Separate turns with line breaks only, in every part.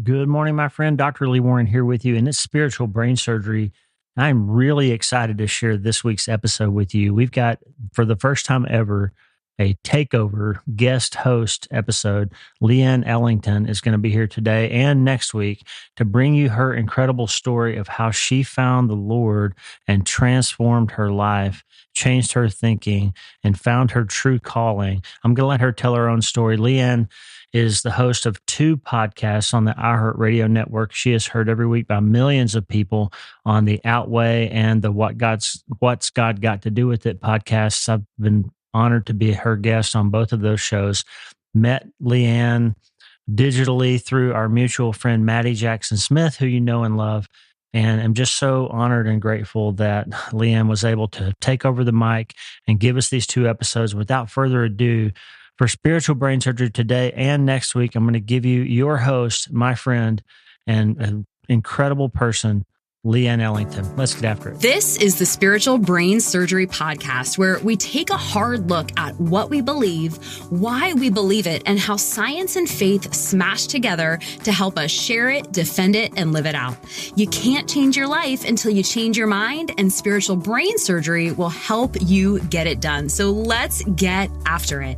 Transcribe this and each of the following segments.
Good morning, my friend. Dr. Lee Warren here with you, and it's spiritual brain surgery. I'm really excited to share this week's episode with you. We've got, for the first time ever, a takeover guest host episode. Leanne Ellington is going to be here today and next week to bring you her incredible story of how she found the Lord and transformed her life, changed her thinking, and found her true calling. I'm going to let her tell her own story. Leanne is the host of two podcasts on the iHeartRadio network. She is heard every week by millions of people on the Outweigh and the What's God Got to Do with It podcasts. I've been honored to be her guest on both of those shows. Met Leanne digitally through our mutual friend, Maddie Jackson Smith, who you know and love. And I'm just so honored and grateful that Leanne was able to take over the mic and give us these two episodes. Without further ado, for spiritual brain surgery today and next week, I'm going to give you your host, my friend, and an incredible person, Leanne Ellington. Let's get after it.
This is the Spiritual Brain Surgery Podcast, where we take a hard look at what we believe, why we believe it, and how science and faith smash together to help us share it, defend it, and live it out. You can't change your life until you change your mind, and spiritual brain surgery will help you get it done. So let's get after it.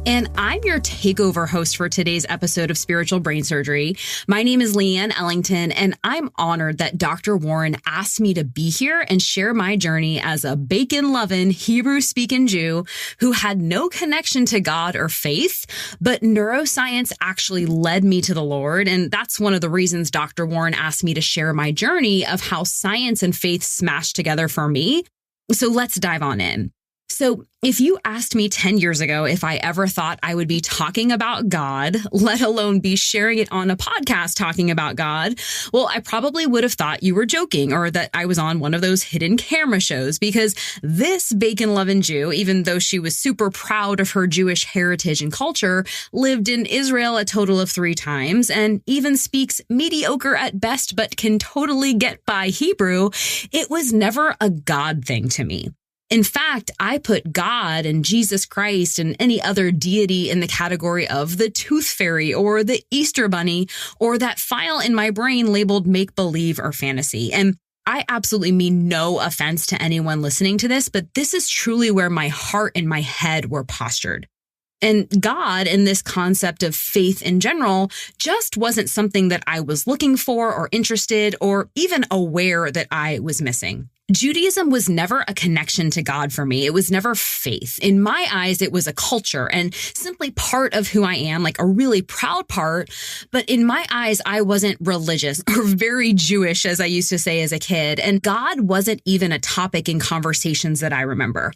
And I'm your takeover host for today's episode of Spiritual Brain Surgery. My name is Leanne Ellington, and I'm honored that Dr. Warren asked me to be here and share my journey as a bacon-loving, Hebrew-speaking Jew who had no connection to God or faith, but neuroscience actually led me to the Lord. And that's one of the reasons Dr. Warren asked me to share my journey of how science and faith smashed together for me. So let's dive on in. So if you asked me 10 years ago if I ever thought I would be talking about God, let alone be sharing it on a podcast talking about God, well, I probably would have thought you were joking or that I was on one of those hidden camera shows, because this bacon-loving Jew, even though she was super proud of her Jewish heritage and culture, lived in Israel a total of 3 times and even speaks mediocre at best but can totally get by Hebrew. It was never a God thing to me. In fact, I put God and Jesus Christ and any other deity in the category of the tooth fairy or the Easter bunny or that file in my brain labeled make-believe or fantasy. And I absolutely mean no offense to anyone listening to this, but this is truly where my heart and my head were postured. And God and this concept of faith in general just wasn't something that I was looking for or interested or even aware that I was missing. Judaism was never a connection to God for me. It was never faith. In my eyes, it was a culture and simply part of who I am, like a really proud part. But in my eyes, I wasn't religious or very Jewish, as I used to say as a kid. And God wasn't even a topic in conversations that I remember.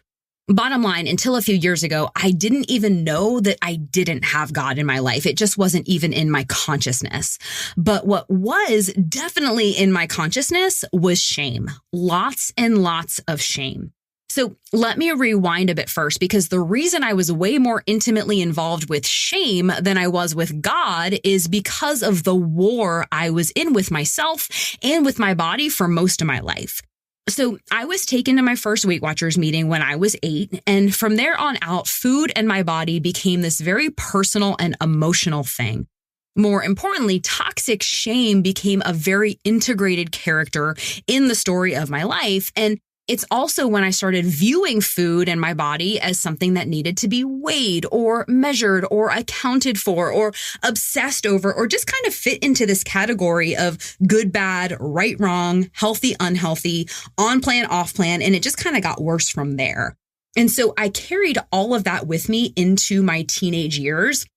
Bottom line, until a few years ago, I didn't even know that I didn't have God in my life. It just wasn't even in my consciousness. But what was definitely in my consciousness was shame. Lots and lots of shame. So let me rewind a bit first, because the reason I was way more intimately involved with shame than I was with God is because of the war I was in with myself and with my body for most of my life. So I was taken to my first Weight Watchers meeting when I was 8. And from there on out, food and my body became this very personal and emotional thing. More importantly, toxic shame became a very integrated character in the story of my life. And it's also when I started viewing food and my body as something that needed to be weighed or measured or accounted for or obsessed over, or just kind of fit into this category of good, bad, right, wrong, healthy, unhealthy, on plan, off plan. And it just kind of got worse from there. And so I carried all of that with me into my teenage years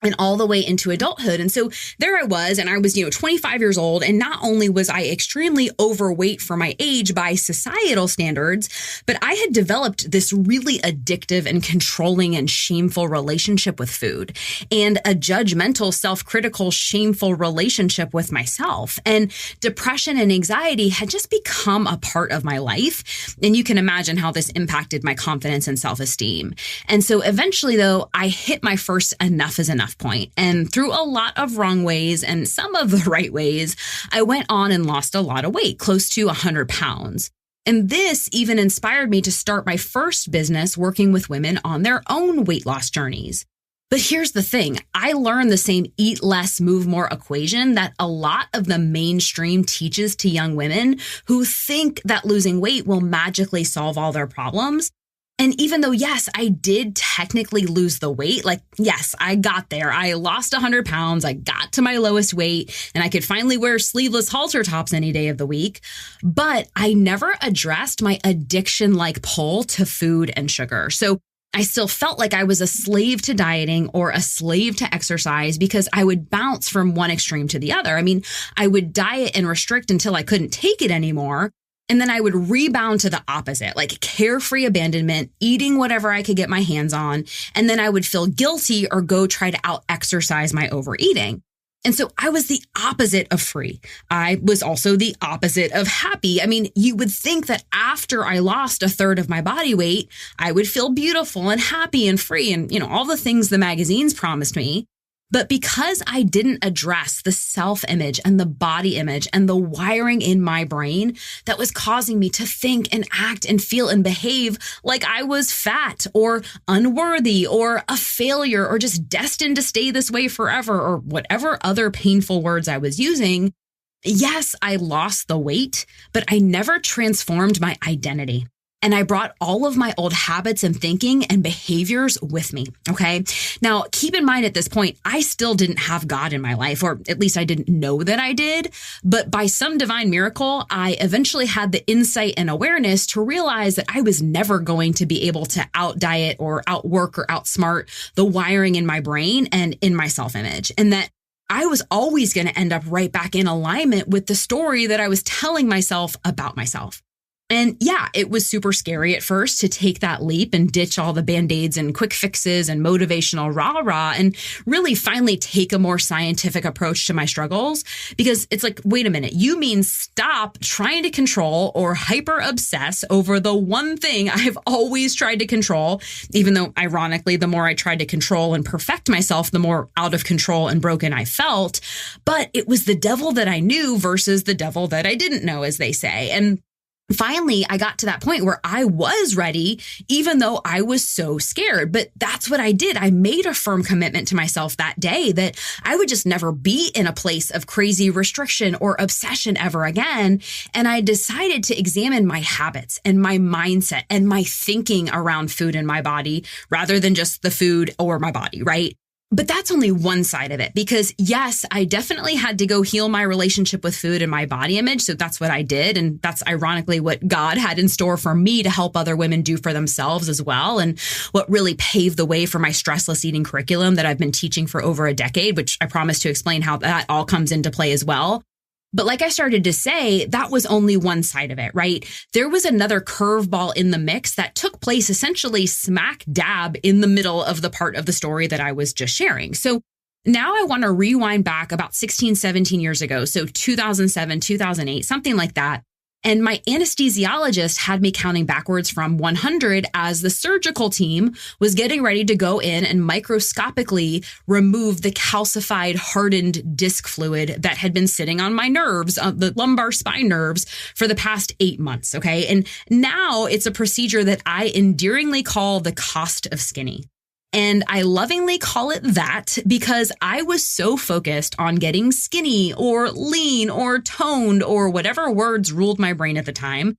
and all the way into adulthood. And so there I was, and I was, 25 years old. And not only was I extremely overweight for my age by societal standards, but I had developed this really addictive and controlling and shameful relationship with food, and a judgmental, self-critical, shameful relationship with myself. And depression and anxiety had just become a part of my life. And you can imagine how this impacted my confidence and self-esteem. And so eventually, though, I hit my first enough is enough point. And through a lot of wrong ways and some of the right ways, I went on and lost a lot of weight, close to 100 pounds. And this even inspired me to start my first business working with women on their own weight loss journeys. But here's the thing. I learned the same eat less, move more equation that a lot of the mainstream teaches to young women who think that losing weight will magically solve all their problems. And even though, yes, I did technically lose the weight, like, yes, I got there. I lost 100 pounds. I got to my lowest weight and I could finally wear sleeveless halter tops any day of the week. But I never addressed my addiction-like pull to food and sugar. So I still felt like I was a slave to dieting or a slave to exercise because I would bounce from one extreme to the other. I mean, I would diet and restrict until I couldn't take it anymore. And then I would rebound to the opposite, like carefree abandonment, eating whatever I could get my hands on. And then I would feel guilty or go try to out exercise my overeating. And so I was the opposite of free. I was also the opposite of happy. I mean, you would think that after I lost a third of my body weight, I would feel beautiful and happy and free and, all the things the magazines promised me. But because I didn't address the self-image and the body image and the wiring in my brain that was causing me to think and act and feel and behave like I was fat or unworthy or a failure or just destined to stay this way forever or whatever other painful words I was using, yes, I lost the weight, but I never transformed my identity. And I brought all of my old habits and thinking and behaviors with me, okay? Now, keep in mind at this point, I still didn't have God in my life, or at least I didn't know that I did. But by some divine miracle, I eventually had the insight and awareness to realize that I was never going to be able to out-diet or outwork or outsmart the wiring in my brain and in my self-image. And that I was always going to end up right back in alignment with the story that I was telling myself about myself. And yeah, it was super scary at first to take that leap and ditch all the band-aids and quick fixes and motivational rah-rah and really finally take a more scientific approach to my struggles. Because it's like, wait a minute, you mean stop trying to control or hyper obsess over the one thing I've always tried to control, even though ironically, the more I tried to control and perfect myself, the more out of control and broken I felt. But it was the devil that I knew versus the devil that I didn't know, as they say. And finally, I got to that point where I was ready, even though I was so scared. But that's what I did. I made a firm commitment to myself that day that I would just never be in a place of crazy restriction or obsession ever again. And I decided to examine my habits and my mindset and my thinking around food and my body rather than just the food or my body, right? But that's only one side of it because yes, I definitely had to go heal my relationship with food and my body image. So that's what I did. And that's ironically what God had in store for me to help other women do for themselves as well. And what really paved the way for my stressless eating curriculum that I've been teaching for over a decade, which I promise to explain how that all comes into play as well. But like I started to say, that was only one side of it, right? There was another curveball in the mix that took place essentially smack dab in the middle of the part of the story that I was just sharing. So now I want to rewind back about 16, 17 years ago. So 2007, 2008, something like that. And my anesthesiologist had me counting backwards from 100 as the surgical team was getting ready to go in and microscopically remove the calcified, hardened disc fluid that had been sitting on my nerves, the lumbar spine nerves, for the past 8 months. Okay. And now it's a procedure that I endearingly call the cost of skinny. And I lovingly call it that because I was so focused on getting skinny or lean or toned or whatever words ruled my brain at the time.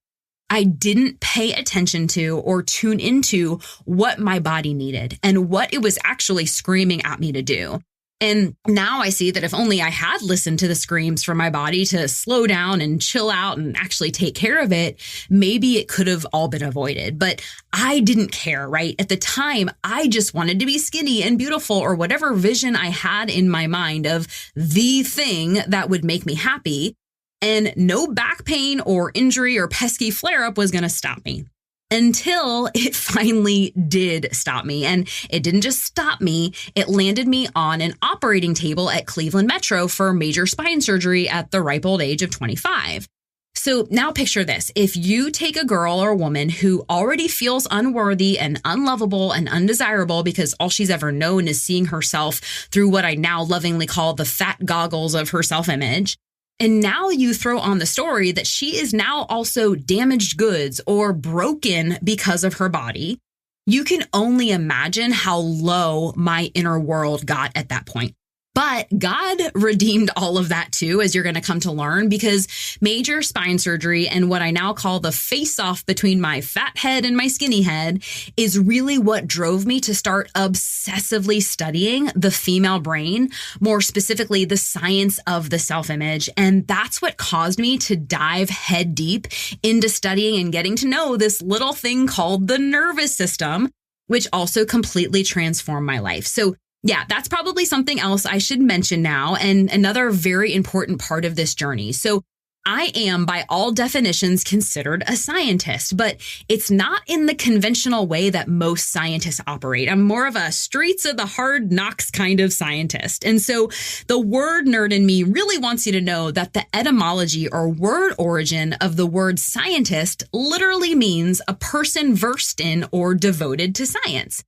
I didn't pay attention to or tune into what my body needed and what it was actually screaming at me to do. And now I see that if only I had listened to the screams from my body to slow down and chill out and actually take care of it, maybe it could have all been avoided. But I didn't care, right? At the time, I just wanted to be skinny and beautiful or whatever vision I had in my mind of the thing that would make me happy. And no back pain or injury or pesky flare-up was going to stop me. Until it finally did stop me. And it didn't just stop me, it landed me on an operating table at Cleveland Metro for major spine surgery at the ripe old age of 25. So now picture this. If you take a girl or a woman who already feels unworthy and unlovable and undesirable because all she's ever known is seeing herself through what I now lovingly call the fat goggles of her self-image, and now you throw on the story that she is now also damaged goods or broken because of her body. You can only imagine how low my inner world got at that point. But God redeemed all of that too, as you're going to come to learn, because major spine surgery and what I now call the face-off between my fat head and my skinny head is really what drove me to start obsessively studying the female brain, more specifically the science of the self-image. And that's what caused me to dive head deep into studying and getting to know this little thing called the nervous system, which also completely transformed my life. So yeah, that's probably something else I should mention now, and another very important part of this journey. So I am, by all definitions, considered a scientist, but it's not in the conventional way that most scientists operate. I'm more of a streets of the hard knocks kind of scientist. And so the word nerd in me really wants you to know that the etymology or word origin of the word scientist literally means a person versed in or devoted to science.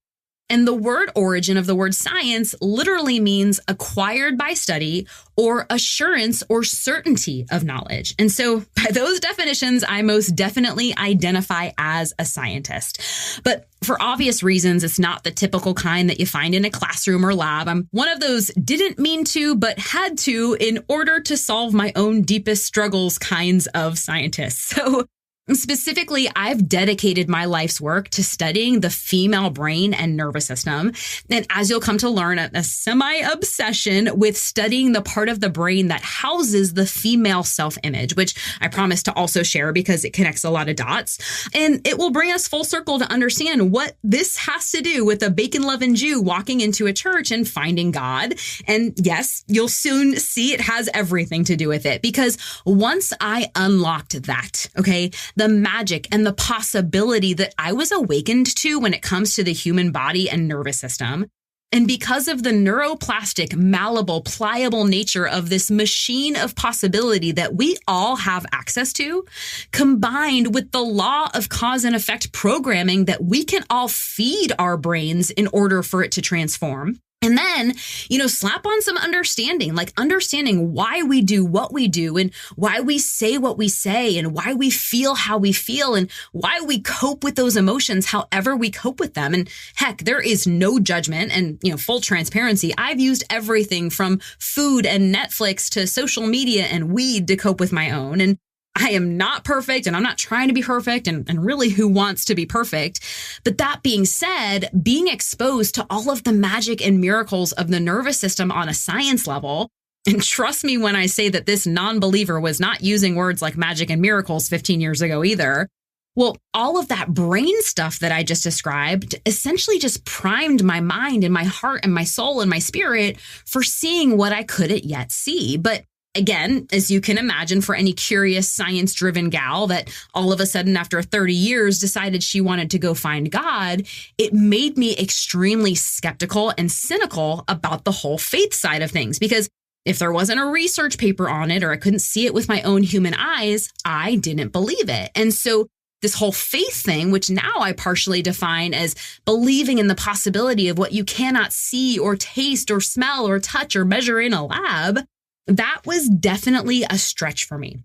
And the word origin of the word science literally means acquired by study or assurance or certainty of knowledge. And so by those definitions, I most definitely identify as a scientist. But for obvious reasons, it's not the typical kind that you find in a classroom or lab. I'm one of those didn't mean to, but had to in order to solve my own deepest struggles kinds of scientists. So specifically, I've dedicated my life's work to studying the female brain and nervous system. And as you'll come to learn, a semi-obsession with studying the part of the brain that houses the female self-image, which I promise to also share because it connects a lot of dots. And it will bring us full circle to understand what this has to do with a bacon-loving Jew walking into a church and finding God. And yes, you'll soon see it has everything to do with it, because once I unlocked that, okay, the magic and the possibility that I was awakened to when it comes to the human body and nervous system. And because of the neuroplastic, malleable, pliable nature of this machine of possibility that we all have access to, combined with the law of cause and effect programming that we can all feed our brains in order for it to transform. And then, slap on some understanding, like understanding why we do what we do and why we say what we say and why we feel how we feel and why we cope with those emotions, however we cope with them. And heck, there is no judgment and, full transparency. I've used everything from food and Netflix to social media and weed to cope with my own. And I am not perfect and I'm not trying to be perfect and really who wants to be perfect. But that being said, being exposed to all of the magic and miracles of the nervous system on a science level, and trust me when I say that this non-believer was not using words like magic and miracles 15 years ago either. Well, all of that brain stuff that I just described essentially just primed my mind and my heart and my soul and my spirit for seeing what I couldn't yet see. But again, as you can imagine, for any curious science-driven gal that all of a sudden after 30 years decided she wanted to go find God, it made me extremely skeptical and cynical about the whole faith side of things. Because if there wasn't a research paper on it or I couldn't see it with my own human eyes, I didn't believe it. And so this whole faith thing, which now I partially define as believing in the possibility of what you cannot see or taste or smell or touch or measure in a lab, that was definitely a stretch for me.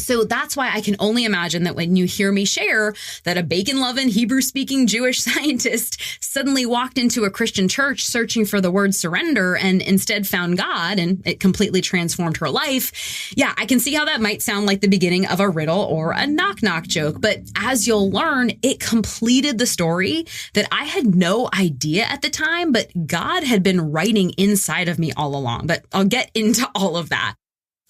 So that's why I can only imagine that when you hear me share that a bacon-loving, Hebrew-speaking Jewish scientist suddenly walked into a Christian church searching for the word surrender and instead found God and it completely transformed her life. Yeah, I can see how that might sound like the beginning of a riddle or a knock-knock joke. But as you'll learn, it completed the story that I had no idea at the time, but God had been writing inside of me all along. But I'll get into all of that.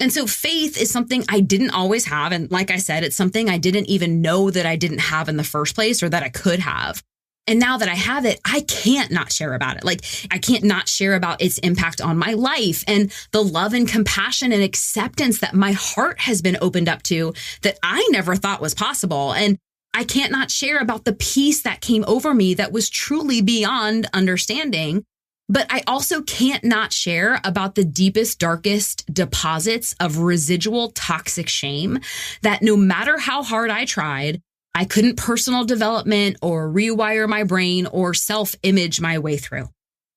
And so faith is something I didn't always have. And like I said, it's something I didn't even know that I didn't have in the first place or that I could have. And now that I have it, I can't not share about it. Like I can't not share about its impact on my life and the love and compassion and acceptance that my heart has been opened up to that I never thought was possible. And I can't not share about the peace that came over me that was truly beyond understanding. But I also can't not share about the deepest, darkest deposits of residual toxic shame that no matter how hard I tried, I couldn't personal development or rewire my brain or self-image my way through.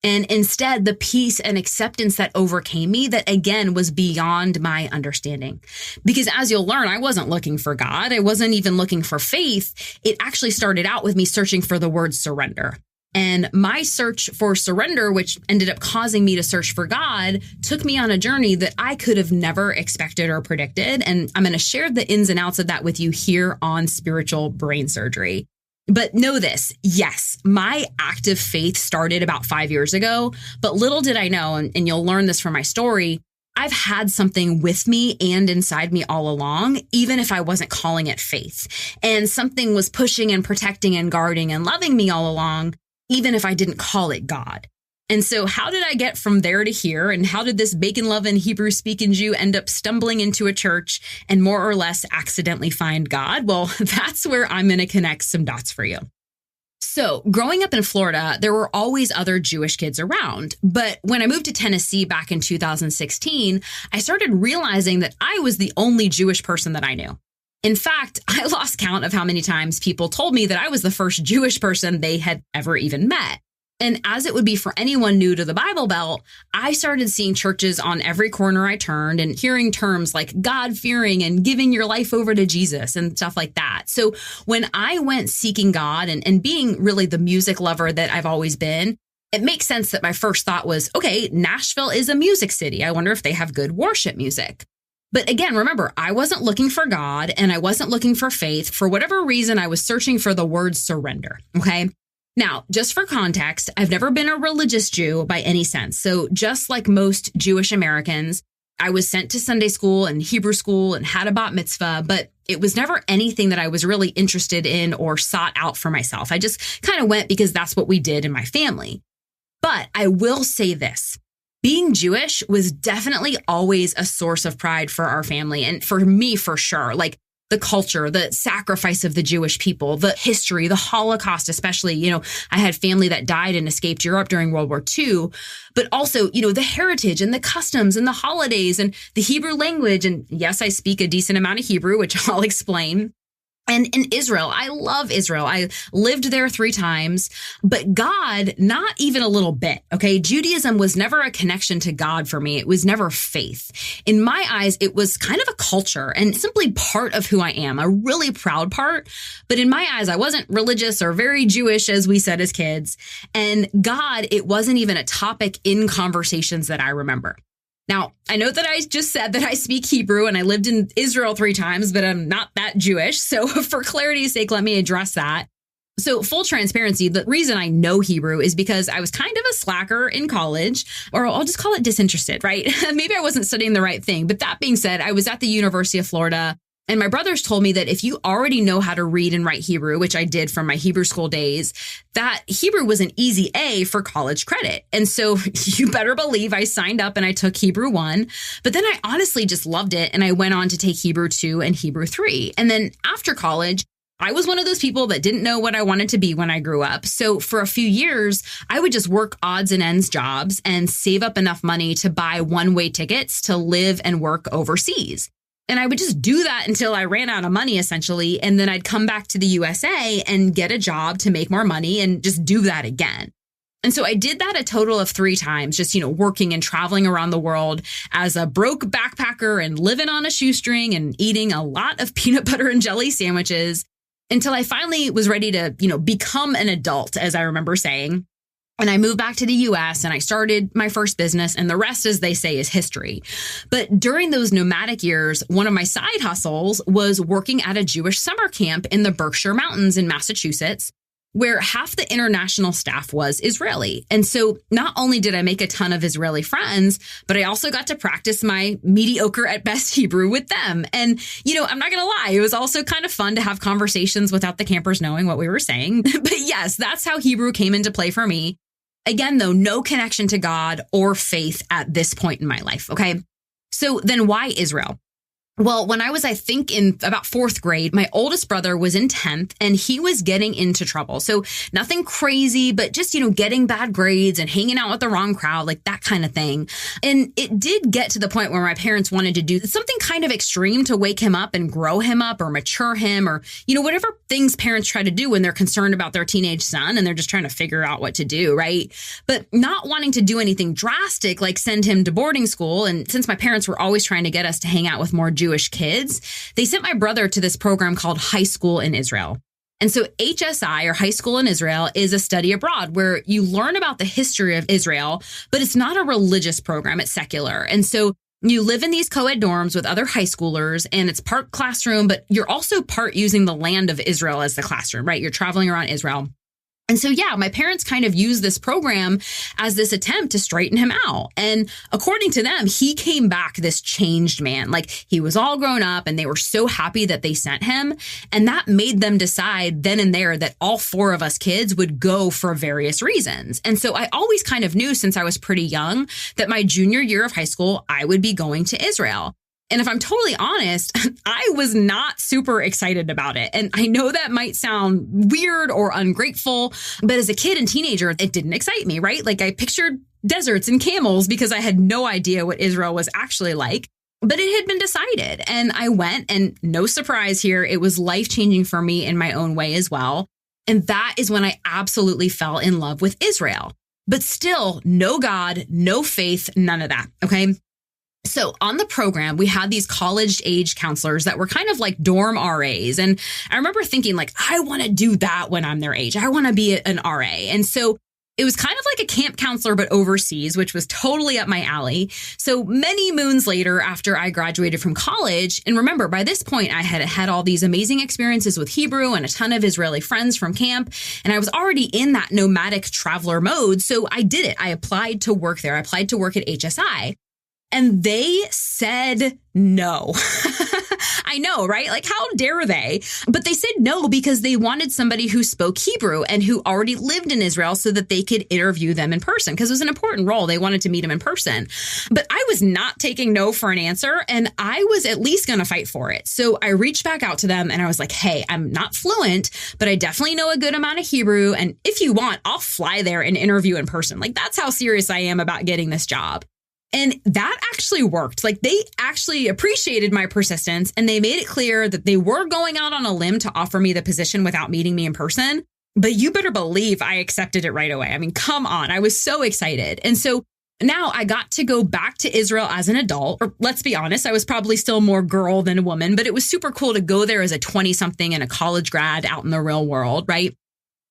And instead, the peace and acceptance that overcame me, that again was beyond my understanding. Because as you'll learn, I wasn't looking for God. I wasn't even looking for faith. It actually started out with me searching for the word surrender. And my search for surrender, which ended up causing me to search for God, took me on a journey that I could have never expected or predicted. And I'm going to share the ins and outs of that with you here on Spiritual Brain Surgery. But know this, yes, my active faith started about 5 years ago, but little did I know, and you'll learn this from my story, I've had something with me and inside me all along, even if I wasn't calling it faith. And something was pushing and protecting and guarding and loving me all along, even if I didn't call it God. And so how did I get from there to here? And how did this bacon-loving, Hebrew-speaking Jew end up stumbling into a church and more or less accidentally find God? Well, that's where I'm going to connect some dots for you. So growing up in Florida, there were always other Jewish kids around. But when I moved to Tennessee back in 2016, I started realizing that I was the only Jewish person that I knew. In fact, I lost count of how many times people told me that I was the first Jewish person they had ever even met. And as it would be for anyone new to the Bible Belt, I started seeing churches on every corner I turned and hearing terms like God-fearing and giving your life over to Jesus and stuff like that. So when I went seeking God and being really the music lover that I've always been, it makes sense that my first thought was, okay, Nashville is a music city. I wonder if they have good worship music. But again, remember, I wasn't looking for God and I wasn't looking for faith. For whatever reason, I was searching for the word surrender, okay? Now, just for context, I've never been a religious Jew by any sense. So just like most Jewish Americans, I was sent to Sunday school and Hebrew school and had a bat mitzvah, but it was never anything that I was really interested in or sought out for myself. I just kind of went because that's what we did in my family. But I will say this. Being Jewish was definitely always a source of pride for our family. And for me, for sure, like the culture, the sacrifice of the Jewish people, the history, the Holocaust, especially, I had family that died and escaped Europe during World War II, but also, the heritage and the customs and the holidays and the Hebrew language. And yes, I speak a decent amount of Hebrew, which I'll explain. And in Israel, I love Israel. I lived there 3 times, but God, not even a little bit. Okay. Judaism was never a connection to God for me. It was never faith. In my eyes, it was kind of a culture and simply part of who I am, a really proud part. But in my eyes, I wasn't religious or very Jewish, as we said as kids. And God, it wasn't even a topic in conversations that I remember. Now, I know that I just said that I speak Hebrew and I lived in Israel 3 times, but I'm not that Jewish. So for clarity's sake, let me address that. So full transparency, the reason I know Hebrew is because I was kind of a slacker in college, or I'll just call it disinterested, right? Maybe I wasn't studying the right thing. But that being said, I was at the University of Florida. And my brothers told me that if you already know how to read and write Hebrew, which I did from my Hebrew school days, that Hebrew was an easy A for college credit. And so you better believe I signed up and I took Hebrew 1. But then I honestly just loved it. And I went on to take Hebrew 2 and Hebrew 3. And then after college, I was one of those people that didn't know what I wanted to be when I grew up. So for a few years, I would just work odds and ends jobs and save up enough money to buy one-way tickets to live and work overseas. And I would just do that until I ran out of money, essentially. And then I'd come back to the USA and get a job to make more money and just do that again. And so I did that a total of 3 times, just, working and traveling around the world as a broke backpacker and living on a shoestring and eating a lot of peanut butter and jelly sandwiches until I finally was ready to, become an adult, as I remember saying. And I moved back to the US and I started my first business, and the rest, as they say, is history. But during those nomadic years, one of my side hustles was working at a Jewish summer camp in the Berkshire Mountains in Massachusetts, where half the international staff was Israeli. And so not only did I make a ton of Israeli friends, but I also got to practice my mediocre at best Hebrew with them. And, I'm not going to lie, it was also kind of fun to have conversations without the campers knowing what we were saying. But yes, that's how Hebrew came into play for me. Again, though, no connection to God or faith at this point in my life, okay? So then why Israel? Well, when I was, I think, in about fourth grade, my oldest brother was in 10th and he was getting into trouble. So nothing crazy, but just, getting bad grades and hanging out with the wrong crowd, like that kind of thing. And it did get to the point where my parents wanted to do something kind of extreme to wake him up and grow him up or mature him or, whatever things parents try to do when they're concerned about their teenage son and they're just trying to figure out what to do, right? But not wanting to do anything drastic like send him to boarding school. And since my parents were always trying to get us to hang out with more Jewish kids, they sent my brother to this program called High School in Israel. And so HSI, or High School in Israel, is a study abroad where you learn about the history of Israel, but it's not a religious program, it's secular. And so you live in these co-ed dorms with other high schoolers, and it's part classroom, but you're also part using the land of Israel as the classroom, right? You're traveling around Israel. And so, my parents kind of used this program as this attempt to straighten him out. And according to them, he came back this changed man. Like, he was all grown up and they were so happy that they sent him. And that made them decide then and there that all four of us kids would go for various reasons. And so I always kind of knew since I was pretty young that my junior year of high school, I would be going to Israel. And if I'm totally honest, I was not super excited about it. And I know that might sound weird or ungrateful, but as a kid and teenager, it didn't excite me, right? Like, I pictured deserts and camels because I had no idea what Israel was actually like. But it had been decided. And I went, and no surprise here, it was life-changing for me in my own way as well. And that is when I absolutely fell in love with Israel. But still, no God, no faith, none of that, okay? So on the program, we had these college-age counselors that were kind of like dorm RAs. And I remember thinking, like, I want to do that when I'm their age. I want to be an RA. And so it was kind of like a camp counselor, but overseas, which was totally up my alley. So many moons later, after I graduated from college, and remember, by this point, I had had all these amazing experiences with Hebrew and a ton of Israeli friends from camp. And I was already in that nomadic traveler mode. So I did it. I applied to work there. I applied to work at HSI. And they said no. I know, right? Like, how dare they? But they said no because they wanted somebody who spoke Hebrew and who already lived in Israel so that they could interview them in person, because it was an important role. They wanted to meet them in person. But I was not taking no for an answer, and I was at least going to fight for it. So I reached back out to them and I was like, hey, I'm not fluent, but I definitely know a good amount of Hebrew. And if you want, I'll fly there and interview in person. Like, that's how serious I am about getting this job. And that actually worked. Like, they actually appreciated my persistence, and they made it clear that they were going out on a limb to offer me the position without meeting me in person. But you better believe I accepted it right away. I mean, come on. I was so excited. And so now I got to go back to Israel as an adult. Or let's be honest, I was probably still more girl than a woman, but it was super cool to go there as a 20-something and a college grad out in the real world, right?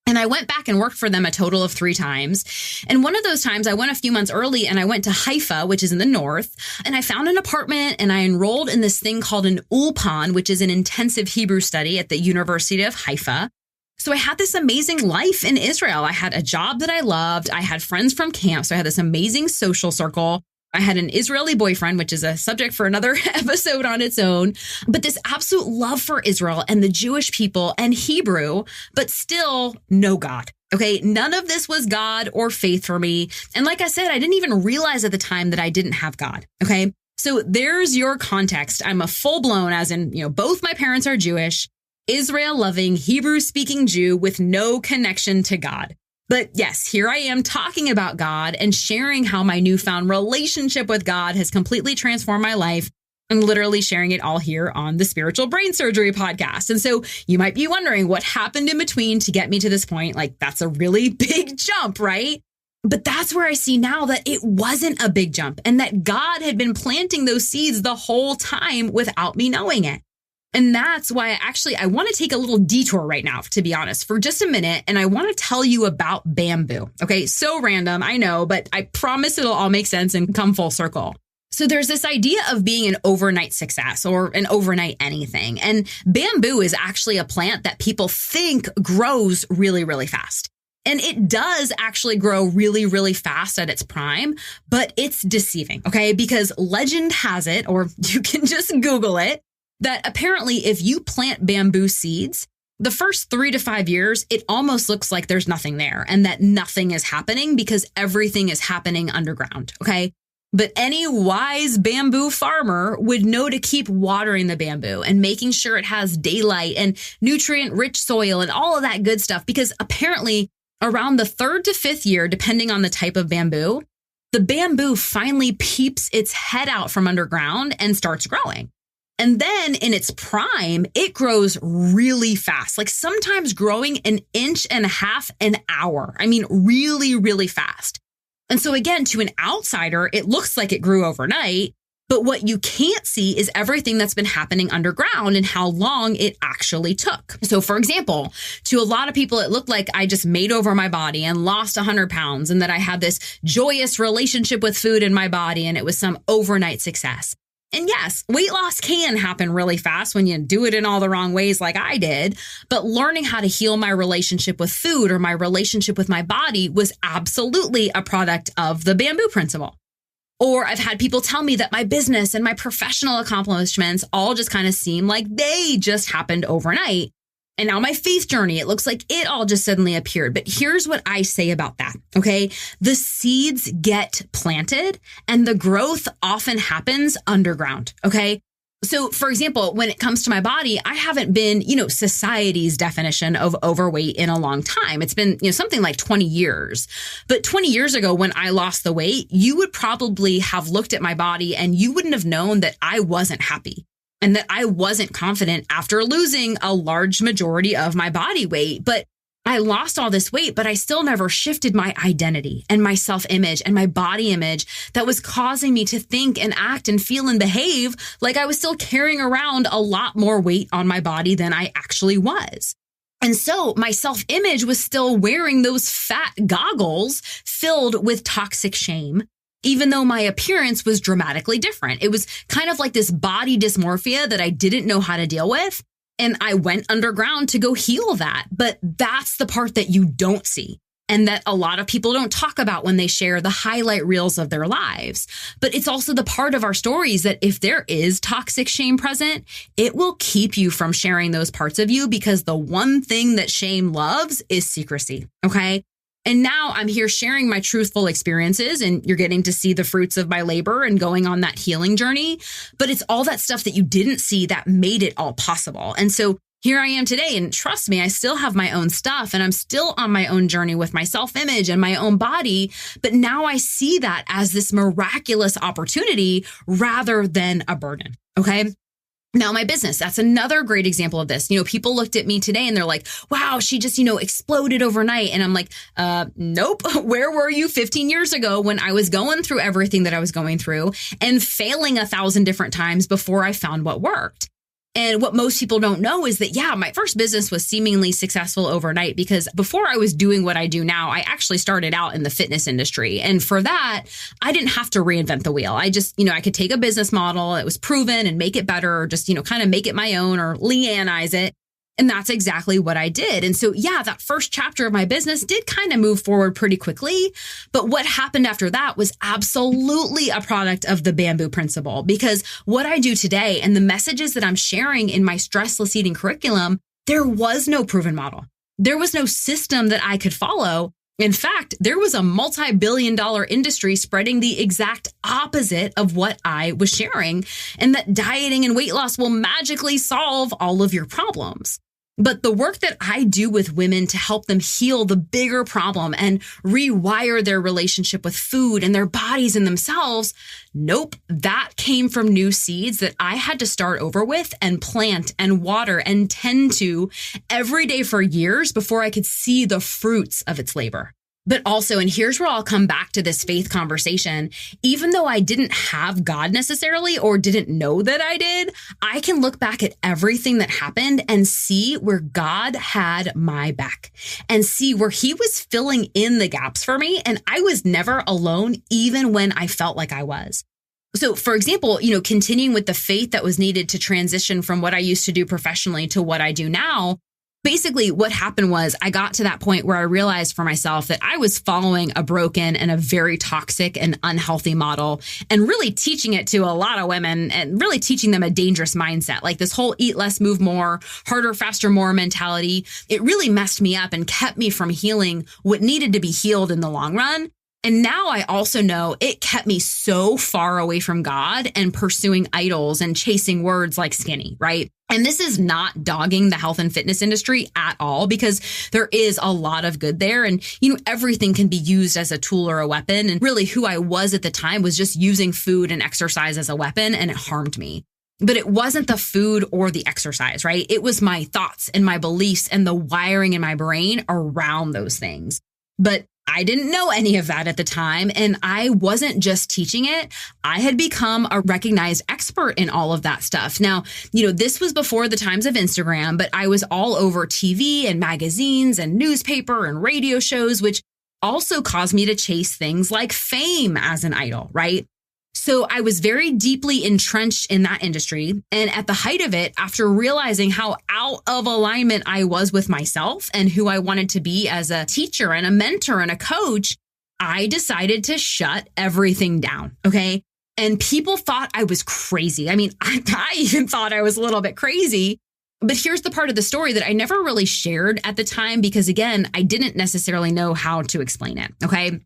And I went back and worked for them a total of 3 times. And one of those times I went a few months early and I went to Haifa, which is in the north, and I found an apartment and I enrolled in this thing called an ulpan, which is an intensive Hebrew study at the University of Haifa. So I had this amazing life in Israel. I had a job that I loved. I had friends from camp. So I had this amazing social circle. I had an Israeli boyfriend, which is a subject for another episode on its own, but this absolute love for Israel and the Jewish people and Hebrew, but still no God. Okay, none of this was God or faith for me. And like I said, I didn't even realize at the time that I didn't have God. Okay, so there's your context. I'm a full-blown, as in, both my parents are Jewish, Israel-loving, Hebrew-speaking Jew with no connection to God. But yes, here I am talking about God and sharing how my newfound relationship with God has completely transformed my life. I'm literally sharing it all here on the Spiritual Brain Surgery podcast. And so you might be wondering what happened in between to get me to this point. Like, that's a really big jump, right? But that's where I see now that it wasn't a big jump and that God had been planting those seeds the whole time without me knowing it. And that's why I want to take a little detour right now, to be honest, for just a minute. And I want to tell you about bamboo. Okay, so random, I know, but I promise it'll all make sense and come full circle. So there's this idea of being an overnight success or an overnight anything. And bamboo is actually a plant that people think grows really, really fast. And it does actually grow really, really fast at its prime, but it's deceiving, okay? Because legend has it, or you can just Google it, that apparently if you plant bamboo seeds, the first 3 to 5 years, it almost looks like there's nothing there and that nothing is happening because everything is happening underground, okay? But any wise bamboo farmer would know to keep watering the bamboo and making sure it has daylight and nutrient-rich soil and all of that good stuff, because apparently around the 3rd to 5th year, depending on the type of bamboo, the bamboo finally peeps its head out from underground and starts growing. And then in its prime, it grows really fast, like sometimes growing 1.5 inches an hour. I mean, really, really fast. And so again, to an outsider, it looks like it grew overnight, but what you can't see is everything that's been happening underground and how long it actually took. So for example, to a lot of people, it looked like I just made over my body and lost 100 pounds and that I had this joyous relationship with food in my body and it was some overnight success. And yes, weight loss can happen really fast when you do it in all the wrong ways like I did, but learning how to heal my relationship with food or my relationship with my body was absolutely a product of the bamboo principle. Or I've had people tell me that my business and my professional accomplishments all just kind of seem like they just happened overnight. And now my faith journey, it looks like it all just suddenly appeared. But here's what I say about that, okay? The seeds get planted and the growth often happens underground, okay? So for example, when it comes to my body, I haven't been, society's definition of overweight in a long time. It's been, something like 20 years. But 20 years ago, when I lost the weight, you would probably have looked at my body and you wouldn't have known that I wasn't happy. And that I wasn't confident after losing a large majority of my body weight. But I lost all this weight, but I still never shifted my identity and my self-image and my body image that was causing me to think and act and feel and behave like I was still carrying around a lot more weight on my body than I actually was. And so my self-image was still wearing those fat goggles filled with toxic shame, even though my appearance was dramatically different. It was kind of like this body dysmorphia that I didn't know how to deal with. And I went underground to go heal that. But that's the part that you don't see and that a lot of people don't talk about when they share the highlight reels of their lives. But it's also the part of our stories that if there is toxic shame present, it will keep you from sharing those parts of you, because the one thing that shame loves is secrecy, okay? And now I'm here sharing my truthful experiences, and you're getting to see the fruits of my labor and going on that healing journey. But it's all that stuff that you didn't see that made it all possible. And so here I am today. And trust me, I still have my own stuff and I'm still on my own journey with my self-image and my own body. But now I see that as this miraculous opportunity rather than a burden. Okay. Now, my business, that's another great example of this. People looked at me today and they're like, wow, she just, exploded overnight. And I'm like, nope. Where were you 15 years ago when I was going through everything that I was going through and failing 1,000 different times before I found what worked? And what most people don't know is that, my first business was seemingly successful overnight, because before I was doing what I do now, I actually started out in the fitness industry. And for that, I didn't have to reinvent the wheel. I just, I could take a business model that was proven and make it better, or just, kind of make it my own or Leanne-ize it. And that's exactly what I did. And so, that first chapter of my business did kind of move forward pretty quickly. But what happened after that was absolutely a product of the bamboo principle, because what I do today and the messages that I'm sharing in my stressless eating curriculum, there was no proven model. There was no system that I could follow. In fact, there was a multi-billion-dollar industry spreading the exact opposite of what I was sharing, and that dieting and weight loss will magically solve all of your problems. But the work that I do with women to help them heal the bigger problem and rewire their relationship with food and their bodies and themselves, nope, that came from new seeds that I had to start over with and plant and water and tend to every day for years before I could see the fruits of its labor. But also, and here's where I'll come back to this faith conversation, even though I didn't have God necessarily or didn't know that I did, I can look back at everything that happened and see where God had my back and see where he was filling in the gaps for me. And I was never alone, even when I felt like I was. So for example, continuing with the faith that was needed to transition from what I used to do professionally to what I do now, basically, what happened was I got to that point where I realized for myself that I was following a broken and a very toxic and unhealthy model and really teaching it to a lot of women and really teaching them a dangerous mindset, like this whole eat less, move more, harder, faster, more mentality. It really messed me up and kept me from healing what needed to be healed in the long run. And now I also know it kept me so far away from God and pursuing idols and chasing words like skinny, right? And this is not dogging the health and fitness industry at all, because there is a lot of good there. And, everything can be used as a tool or a weapon. And really who I was at the time was just using food and exercise as a weapon, and it harmed me. But it wasn't the food or the exercise, right? It was my thoughts and my beliefs and the wiring in my brain around those things. But I didn't know any of that at the time, and I wasn't just teaching it. I had become a recognized expert in all of that stuff. Now, this was before the times of Instagram, but I was all over TV and magazines and newspaper and radio shows, which also caused me to chase things like fame as an idol, right? So I was very deeply entrenched in that industry. And at the height of it, after realizing how out of alignment I was with myself and who I wanted to be as a teacher and a mentor and a coach, I decided to shut everything down. Okay. And people thought I was crazy. I mean, I even thought I was a little bit crazy. But here's the part of the story that I never really shared at the time, because again, I didn't necessarily know how to explain it. Okay.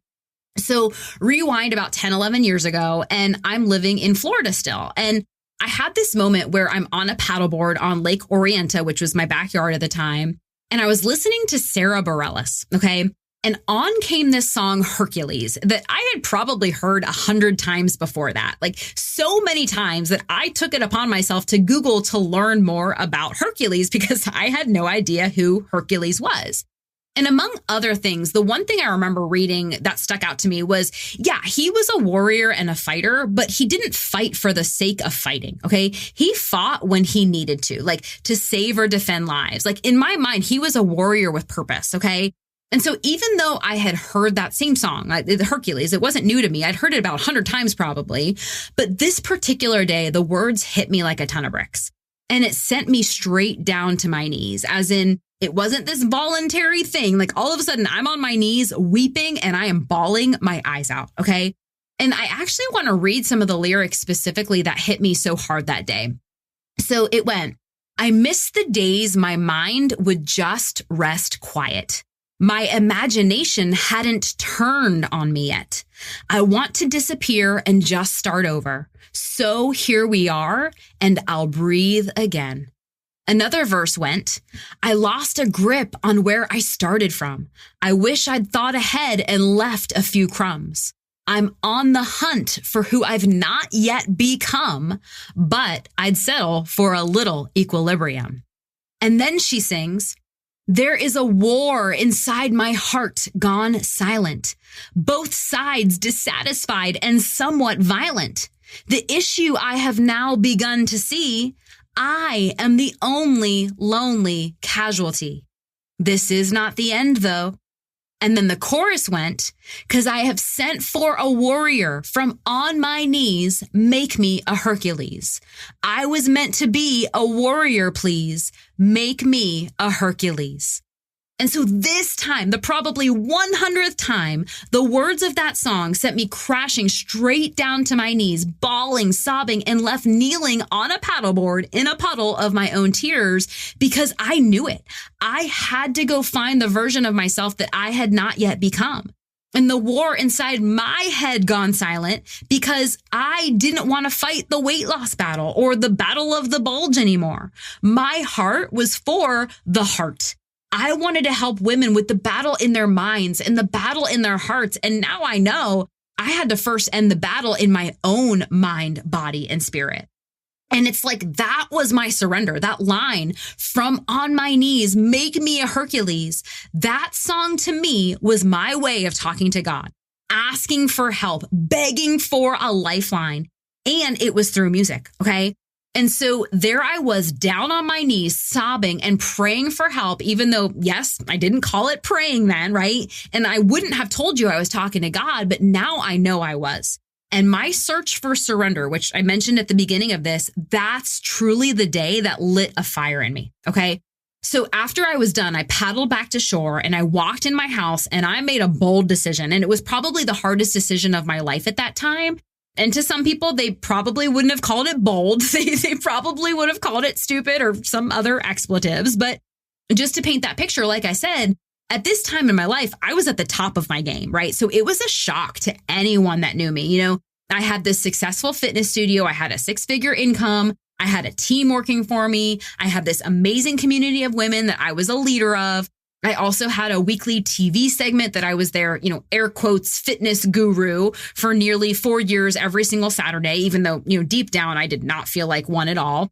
So rewind about 10, 11 years ago, and I'm living in Florida still. And I had this moment where I'm on a paddleboard on Lake Orienta, which was my backyard at the time. And I was listening to Sarah Bareilles. Okay. And on came this song, Hercules, that I had probably heard 100 times before that, like so many times that I took it upon myself to Google to learn more about Hercules, because I had no idea who Hercules was. And among other things, the one thing I remember reading that stuck out to me was, he was a warrior and a fighter, but he didn't fight for the sake of fighting. Okay. He fought when he needed to, like to save or defend lives. Like in my mind, he was a warrior with purpose. Okay. And so even though I had heard that same song, the Hercules, it wasn't new to me. I'd heard it about 100 times probably. But this particular day, the words hit me like a ton of bricks. And it sent me straight down to my knees, as in, it wasn't this voluntary thing. Like all of a sudden I'm on my knees weeping and I am bawling my eyes out. Okay. And I actually want to read some of the lyrics specifically that hit me so hard that day. So it went, I miss the days my mind would just rest quiet. My imagination hadn't turned on me yet. I want to disappear and just start over. So here we are, and I'll breathe again. Another verse went, I lost a grip on where I started from. I wish I'd thought ahead and left a few crumbs. I'm on the hunt for who I've not yet become, but I'd settle for a little equilibrium. And then she sings, there is a war inside my heart gone silent, both sides dissatisfied and somewhat violent. The issue I have now begun to see, I am the only lonely casualty. This is not the end, though. And then the chorus went, 'cause I have sent for a warrior from on my knees, make me a Hercules. I was meant to be a warrior, please. Make me a Hercules. And so this time, the probably 100th time, the words of that song sent me crashing straight down to my knees, bawling, sobbing, and left kneeling on a paddleboard in a puddle of my own tears, because I knew it. I had to go find the version of myself that I had not yet become. And the war inside my head gone silent because I didn't want to fight the weight loss battle or the battle of the bulge anymore. My heart was for the heart. I wanted to help women with the battle in their minds and the battle in their hearts. And now I know I had to first end the battle in my own mind, body, and spirit. And it's like, that was my surrender. That line from on my knees, make me a Hercules. That song to me was my way of talking to God, asking for help, begging for a lifeline. And it was through music. Okay. And so there I was down on my knees, sobbing and praying for help, even though, yes, I didn't call it praying then, right? And I wouldn't have told you I was talking to God, but now I know I was. And my search for surrender, which I mentioned at the beginning of this, that's truly the day that lit a fire in me. Okay. So after I was done, I paddled back to shore and I walked in my house and I made a bold decision. And it was probably the hardest decision of my life at that time. And to some people, they probably wouldn't have called it bold. They probably would have called it stupid or some other expletives. But just to paint that picture, like I said, at this time in my life, I was at the top of my game, right? So it was a shock to anyone that knew me. I had this successful fitness studio. I had a 6-figure income. I had a team working for me. I had this amazing community of women that I was a leader of. I also had a weekly TV segment that I was their, air quotes, fitness guru for nearly 4 years every single Saturday, even though, deep down, I did not feel like one at all.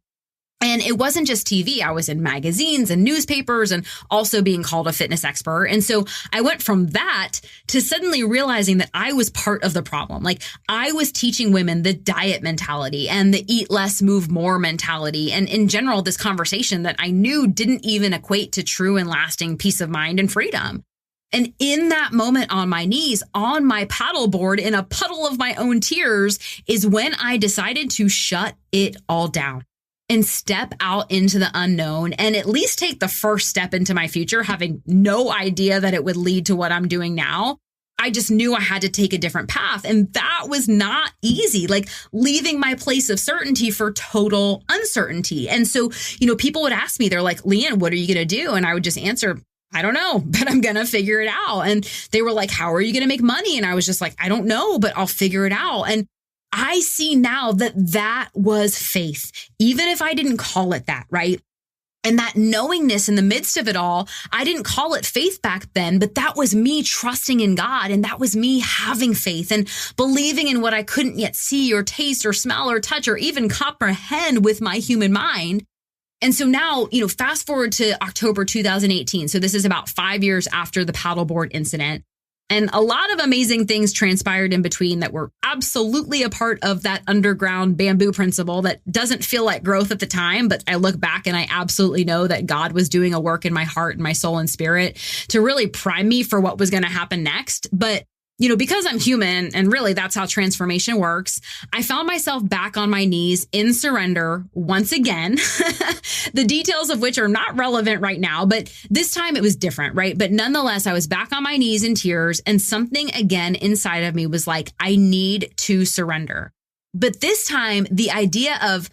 And it wasn't just TV. I was in magazines and newspapers and also being called a fitness expert. And so I went from that to suddenly realizing that I was part of the problem. Like I was teaching women the diet mentality and the eat less, move more mentality. And in general, this conversation that I knew didn't even equate to true and lasting peace of mind and freedom. And in that moment on my knees, on my paddleboard in a puddle of my own tears is when I decided to shut it all down and step out into the unknown and at least take the first step into my future, having no idea that it would lead to what I'm doing now. I just knew I had to take a different path. And that was not easy, like leaving my place of certainty for total uncertainty. And so, people would ask me, they're like, Leanne, what are you going to do? And I would just answer, I don't know, but I'm going to figure it out. And they were like, how are you going to make money? And I was just like, I don't know, but I'll figure it out. And I see now that that was faith, even if I didn't call it that, right? And that knowingness in the midst of it all, I didn't call it faith back then, but that was me trusting in God. And that was me having faith and believing in what I couldn't yet see or taste or smell or touch or even comprehend with my human mind. And so now, fast forward to October 2018. So this is about 5 years after the paddleboard incident. And a lot of amazing things transpired in between that were absolutely a part of that underground bamboo principle that doesn't feel like growth at the time. But I look back and I absolutely know that God was doing a work in my heart and my soul and spirit to really prime me for what was going to happen next. But because I'm human and really that's how transformation works, I found myself back on my knees in surrender once again, the details of which are not relevant right now, but this time it was different, right? But nonetheless, I was back on my knees in tears and something again inside of me was like, I need to surrender. But this time the idea of,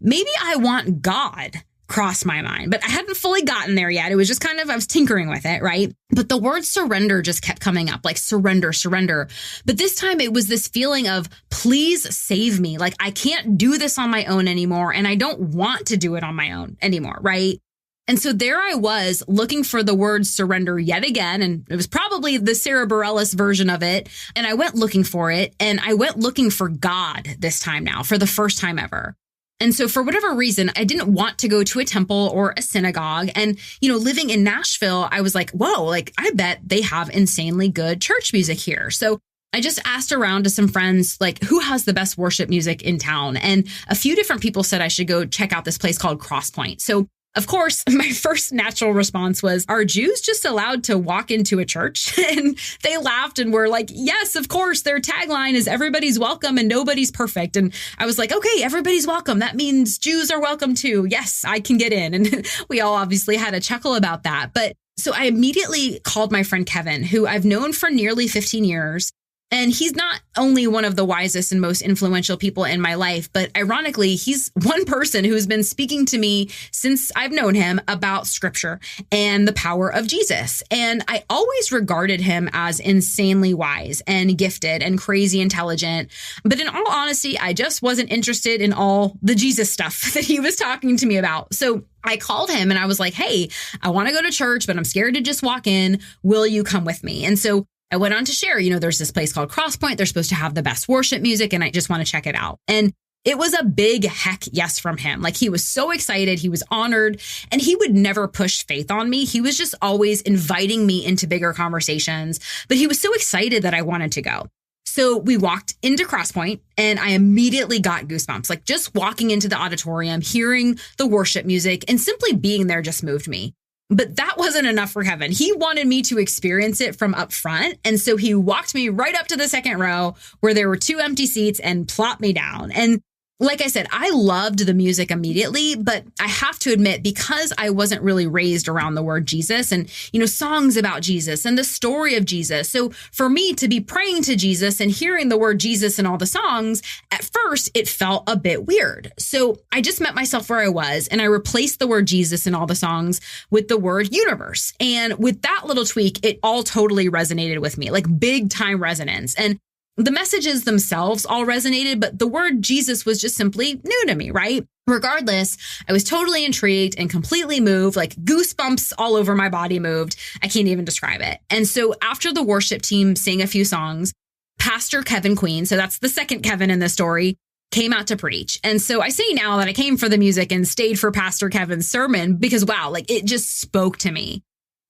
maybe I want God crossed my mind, but I hadn't fully gotten there yet. It was just I was tinkering with it, right? But the word surrender just kept coming up, like surrender, surrender. But this time it was this feeling of, please save me. Like I can't do this on my own anymore. And I don't want to do it on my own anymore, right? And so there I was looking for the word surrender yet again. And it was probably the Sarah Bareilles version of it. And I went looking for it. And I went looking for God this time now for the first time ever. And so for whatever reason, I didn't want to go to a temple or a synagogue. And, living in Nashville, I was like, whoa, I bet they have insanely good church music here. So I just asked around to some friends, who has the best worship music in town? And a few different people said I should go check out this place called Crosspoint. So of course, my first natural response was, are Jews just allowed to walk into a church? And they laughed and were like, yes, of course. Their tagline is everybody's welcome and nobody's perfect. And I was like, okay, everybody's welcome. That means Jews are welcome too. Yes, I can get in. And we all obviously had a chuckle about that. But so I immediately called my friend Kevin, who I've known for nearly 15 years. And he's not only one of the wisest and most influential people in my life, but ironically, he's one person who's been speaking to me since I've known him about scripture and the power of Jesus. And I always regarded him as insanely wise and gifted and crazy intelligent. But in all honesty, I just wasn't interested in all the Jesus stuff that he was talking to me about. So I called him and I was like, hey, I want to go to church, but I'm scared to just walk in. Will you come with me? And so I went on to share, there's this place called Crosspoint. They're supposed to have the best worship music, and I just want to check it out. And it was a big heck yes from him. He was so excited. He was honored, and he would never push faith on me. He was just always inviting me into bigger conversations, but he was so excited that I wanted to go. So we walked into Crosspoint and I immediately got goosebumps. Just walking into the auditorium, hearing the worship music and simply being there just moved me. But that wasn't enough for Kevin. He wanted me to experience it from up front. And so he walked me right up to the second row where there were 2 empty seats and plopped me down. And like I said, I loved the music immediately, but I have to admit, because I wasn't really raised around the word Jesus and, songs about Jesus and the story of Jesus. So for me to be praying to Jesus and hearing the word Jesus in all the songs, at first it felt a bit weird. So I just met myself where I was and I replaced the word Jesus in all the songs with the word universe. And with that little tweak, it all totally resonated with me, like big time resonance. And the messages themselves all resonated, but the word Jesus was just simply new to me, right? Regardless, I was totally intrigued and completely moved, like goosebumps all over my body moved. I can't even describe it. And so after the worship team sang a few songs, Pastor Kevin Queen, so that's the second Kevin in the story, came out to preach. And so I say now that I came for the music and stayed for Pastor Kevin's sermon because, wow, like it just spoke to me.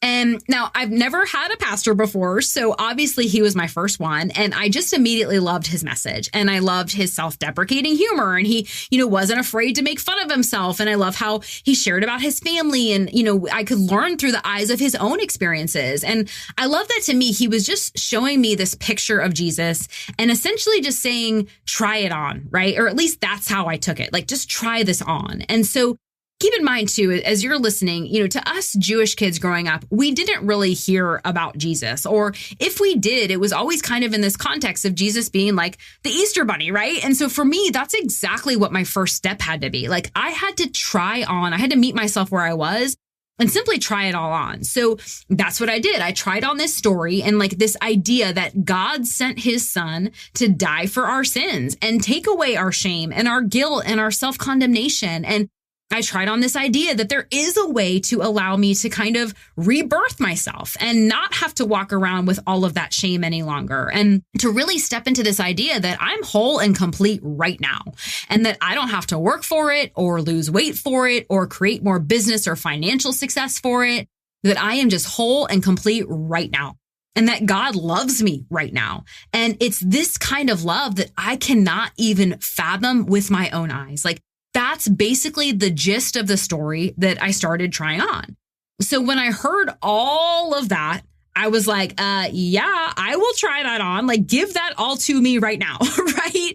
And now I've never had a pastor before, so obviously he was my first one. And I just immediately loved his message and I loved his self-deprecating humor. And he, wasn't afraid to make fun of himself. And I love how he shared about his family and, I could learn through the eyes of his own experiences. And I love that to me, he was just showing me this picture of Jesus and essentially just saying, try it on, right? Or at least that's how I took it. Like, just try this on. And so keep in mind, too, as you're listening, to us Jewish kids growing up, we didn't really hear about Jesus. Or if we did, it was always kind of in this context of Jesus being like the Easter bunny, right? And so for me, that's exactly what my first step had to be. Like, I had to meet myself where I was and simply try it all on. So that's what I did. I tried on this story and like this idea that God sent his son to die for our sins and take away our shame and our guilt and our self-condemnation. And I tried on this idea that there is a way to allow me to kind of rebirth myself and not have to walk around with all of that shame any longer, and to really step into this idea that I'm whole and complete right now, and that I don't have to work for it or lose weight for it or create more business or financial success for it, that I am just whole and complete right now. And that God loves me right now. And it's this kind of love that I cannot even fathom with my own eyes. Like, that's basically the gist of the story that I started trying on. So when I heard all of that, I was like, yeah, I will try that on. Like, give that all to me right now, right?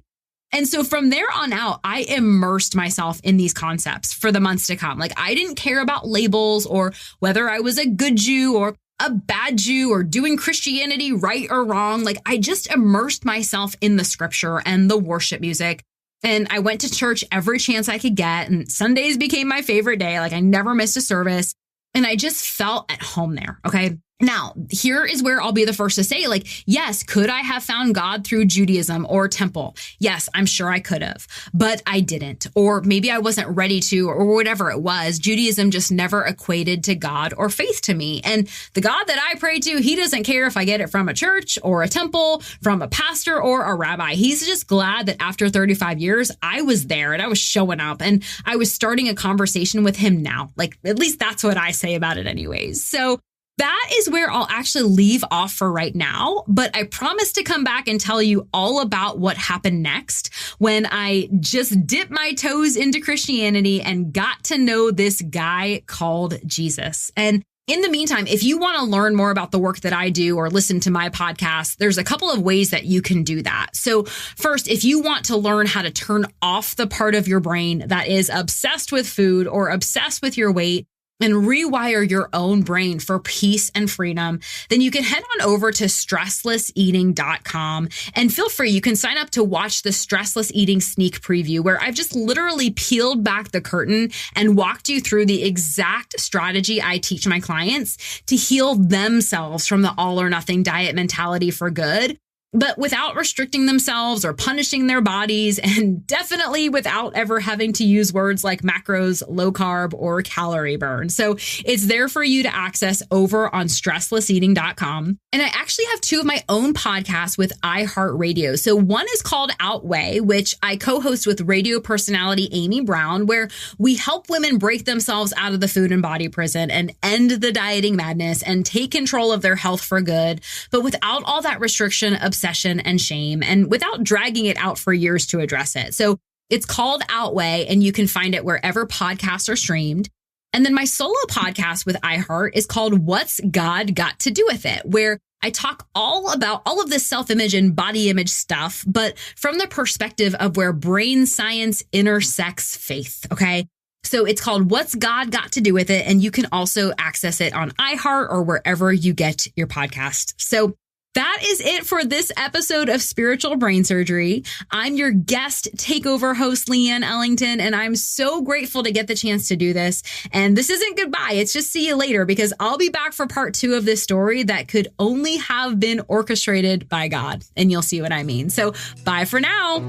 And so from there on out, I immersed myself in these concepts for the months to come. Like, I didn't care about labels or whether I was a good Jew or a bad Jew or doing Christianity right or wrong. Like, I just immersed myself in the scripture and the worship music. And I went to church every chance I could get. And Sundays became my favorite day. Like, I never missed a service. And I just felt at home there. Okay. Now, here is where I'll be the first to say, like, yes, could I have found God through Judaism or temple? Yes, I'm sure I could have, but I didn't. Or maybe I wasn't ready to, or whatever it was. Judaism just never equated to God or faith to me. And the God that I pray to, he doesn't care if I get it from a church or a temple, from a pastor or a rabbi. He's just glad that after 35 years, I was there and I was showing up and I was starting a conversation with him now. Like, at least that's what I say about it anyways. So that is where I'll actually leave off for right now, but I promise to come back and tell you all about what happened next when I just dipped my toes into Christianity and got to know this guy called Jesus. And in the meantime, if you want to learn more about the work that I do or listen to my podcast, there's a couple of ways that you can do that. So first, if you want to learn how to turn off the part of your brain that is obsessed with food or obsessed with your weight, and rewire your own brain for peace and freedom, then you can head on over to stresslesseating.com and feel free. You can sign up to watch the Stressless Eating sneak preview, where I've just literally peeled back the curtain and walked you through the exact strategy I teach my clients to heal themselves from the all or nothing diet mentality for good, but without restricting themselves or punishing their bodies, and definitely without ever having to use words like macros, low carb, or calorie burn. So it's there for you to access over on stresslesseating.com. And I actually have two of my own podcasts with iHeartRadio. So one is called Outweigh, which I co-host with radio personality Amy Brown, where we help women break themselves out of the food and body prison and end the dieting madness and take control of their health for good, but without all that restriction, obsession, and shame, and without dragging it out for years to address it. So it's called Outweigh, and you can find it wherever podcasts are streamed. And then my solo podcast with iHeart is called What's God Got to Do With It, where I talk all about all of this self-image and body image stuff, but from the perspective of where brain science intersects faith, okay? So it's called What's God Got to Do with It? And you can also access it on iHeart or wherever you get your podcast. So that is it for this episode of Spiritual Brain Surgery. I'm your guest takeover host, Leanne Ellington, and I'm so grateful to get the chance to do this. And this isn't goodbye. It's just see you later, because I'll be back for part 2 of this story that could only have been orchestrated by God. And you'll see what I mean. So bye for now.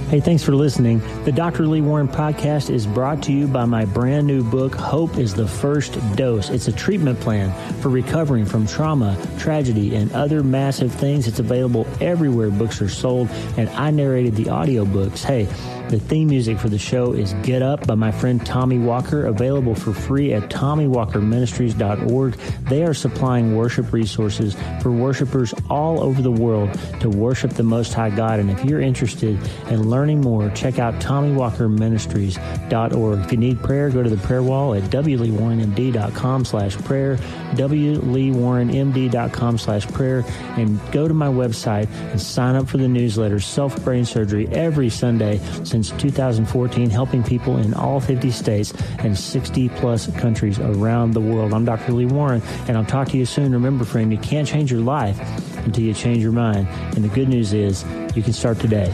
Hey, thanks for listening. The Dr. Lee Warren podcast is brought to you by my brand new book, Hope is the First Dose. It's a treatment plan for recovering from trauma, tragedy, and other massive things. It's available everywhere books are sold, and I narrated the audiobooks. Hey, the theme music for the show is Get Up by my friend Tommy Walker, available for free at TommyWalkerMinistries.org. They are supplying worship resources for worshipers all over the world to worship the Most High God. And if you're interested in learning more, check out TommyWalkerMinistries.org. If you need prayer, go to the prayer wall at wleewarrenmd.com/prayer, wleewarrenmd.com/prayer, and go to my website and sign up for the newsletter, Self-Brain Surgery, every Sunday since 2014, helping people in all 50 states and 60-plus countries around the world. I'm Dr. Lee Warren, and I'll talk to you soon. Remember, friend, you can't change your life until you change your mind. And the good news is you can start today.